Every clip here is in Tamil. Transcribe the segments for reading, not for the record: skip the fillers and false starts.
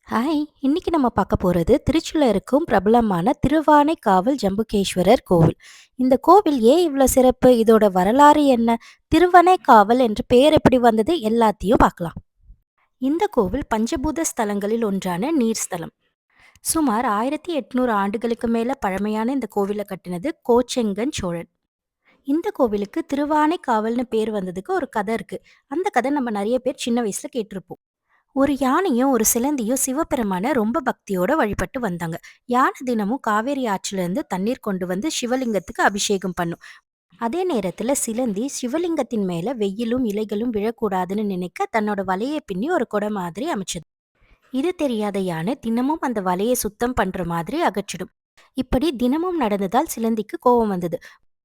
ஹாய்! இன்னைக்கு நம்ம பார்க்க போறது திருச்சியில இருக்கும் பிரபலமான திருவானைக்காவல் ஜம்புகேஸ்வரர் கோவில். இந்த கோவில் ஏன் இவ்ளோ சிறப்பு? இதோட வரலாறு என்ன? திருவானைக்காவல் என்ற பெயர் எப்படி வந்தது? எல்லாத்தையும் பார்க்கலாம். இந்த கோவில் பஞ்சபூத ஸ்தலங்களில் ஒன்றான நீர் ஸ்தலம். சுமார் 1800 ஆண்டுகளுக்கு மேல பழமையான இந்த கோவில கட்டினது கோச்செங்கன் சோழன். இந்த கோவிலுக்கு திருவானைக்காவல்னு பேர் வந்ததுக்கு ஒரு கதை இருக்கு. அந்த கதை நம்ம நெறைய பேர் சின்ன வயசுல கேட்டிருப்போம். ஒரு யானையும் ஒரு சிலந்தியும் சிவபெருமான ரொம்ப பக்தியோட வழிபட்டு வந்தாங்க. யானை தினமும் காவேரி ஆற்றுல இருந்து தண்ணீர் கொண்டு வந்து சிவலிங்கத்துக்கு அபிஷேகம் பண்ணும். அதே நேரத்துல சிலந்தி சிவலிங்கத்தின் மேல வெயிலும் இலைகளும் விழக்கூடாதுன்னு நினைக்க தன்னோட வலையை பின்னி ஒரு குடை மாதிரி அமைச்சது. இது தெரியாத யானை தினமும் அந்த வலையை சுத்தம் பண்ற மாதிரி அகற்றிடும். இப்படி தினமும் நடந்ததால் சிலந்திக்கு கோபம் வந்தது.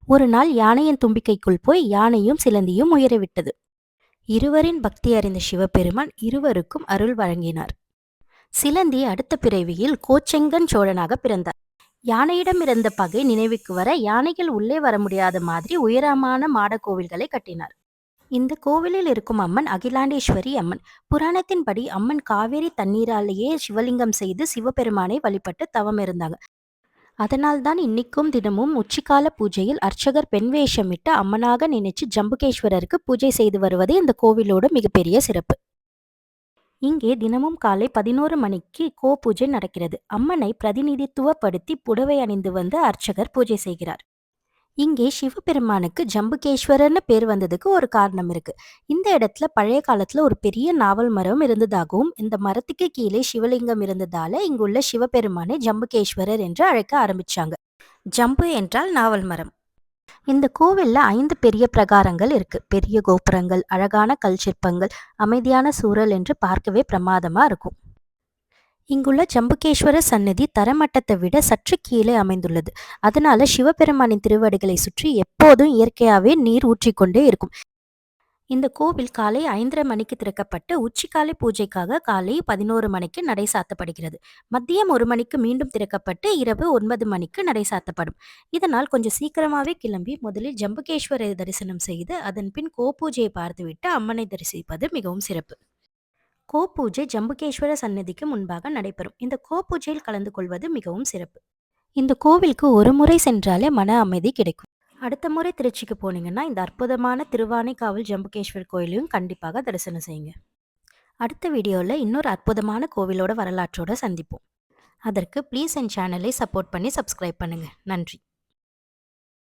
ஒரு நாள் யானையின் தும்பிக்கைக்குள் போய் யானையும் சிலந்தியும் உயரவிட்டது. இருவரின் பக்தி அறிந்த சிவபெருமான் இருவருக்கும் அருள் வழங்கினார். சிலந்தி அடுத்த பிறவியில் கோச்செங்கன் சோழனாக பிறந்தார். யானையிடம் இருந்த பகை நினைவுக்கு வர யானைகள் உள்ளே வர முடியாத மாதிரி உயரமான மாட கோவில்களை கட்டினார். இந்த கோவிலில் இருக்கும் அம்மன் அகிலாண்டேஸ்வரி அம்மன். புராணத்தின்படி அம்மன் காவேரி தண்ணீராலேயே சிவலிங்கம் செய்து சிவபெருமானை வழிபட்டு தவம் இருந்தாங்க. அதனால்தான் இன்னிக்கும் தினமும் உச்சிக்கால பூஜையில் அர்ச்சகர் பெண் வேஷமிட்டு அம்மனாக நினைச்சு ஜம்புகேஸ்வரருக்கு பூஜை செய்து வருவது இந்த கோவிலோட மிகப்பெரிய சிறப்பு. இங்கே தினமும் காலை 11 மணிக்கு பூஜை நடக்கிறது. அம்மனை பிரதிநிதித்துவப்படுத்தி புடவை அணிந்து வந்து அர்ச்சகர் பூஜை செய்கிறார். இங்கே சிவபெருமானுக்கு ஜம்புகேஸ்வரர்னு பேர் வந்ததுக்கு ஒரு காரணம் இருக்கு. இந்த இடத்துல பழைய காலத்துல ஒரு பெரிய நாவல் மரம் இருந்ததாகவும் இந்த மரத்துக்கு கீழே சிவலிங்கம் இருந்ததால இங்குள்ள சிவபெருமானை ஜம்புகேஸ்வரர் என்று அழைக்க ஆரம்பிச்சாங்க. ஜம்பு என்றால் நாவல் மரம். இந்த கோவில்ல 5 பெரிய பிரகாரங்கள் இருக்கு. பெரிய கோபுரங்கள், அழகான கல் சிற்பங்கள், அமைதியான சூழல் என்று பார்க்கவே பிரமாதமா இருக்கும். இங்குள்ள ஜம்புகேஸ்வர சன்னதி தரமட்டத்தை விட சற்று கீழே அமைந்துள்ளது. அதனால சிவபெருமானின் திருவடிகளை சுற்றி எப்போதும் இயற்கையாவே நீர் ஊற்றிக்கொண்டே இருக்கும். இந்த கோவில் காலை 5:30 மணிக்கு திறக்கப்பட்டு உச்சிக்காலை பூஜைக்காக காலை 11 மணிக்கு நடை சாத்தப்படுகிறது. மதியம் 1 மணிக்கு மீண்டும் திறக்கப்பட்டு இரவு 9 மணிக்கு நடை சாத்தப்படும். இதனால் கொஞ்சம் சீக்கிரமாவே கிளம்பி முதலில் ஜம்புகேஸ்வரரை தரிசனம் செய்து அதன் பின் கோபூஜையை பார்த்துவிட்டு அம்மனை தரிசிப்பது மிகவும் சிறப்பு. கோபூஜை ஜம்புகேஸ்வர சன்னதிக்கு முன்பாக நடைபெறும். இந்த கோபூஜையில் கலந்து கொள்வது மிகவும் சிறப்பு. இந்த கோவிலுக்கு ஒரு முறை சென்றாலே மன அமைதி கிடைக்கும். அடுத்த முறை திருச்சிக்கு போனீங்கன்னா இந்த அற்புதமான திருவானைக்காவல் ஜம்புகேஸ்வர் கோயிலையும் கண்டிப்பாக தரிசனம் செய்யுங்க. அடுத்த வீடியோவில் இன்னொரு அற்புதமான கோவிலோட வரலாற்றோட சந்திப்போம். அதற்கு ப்ளீஸ் என் சேனலை சப்போர்ட் பண்ணி சப்ஸ்கிரைப் பண்ணுங்க. நன்றி.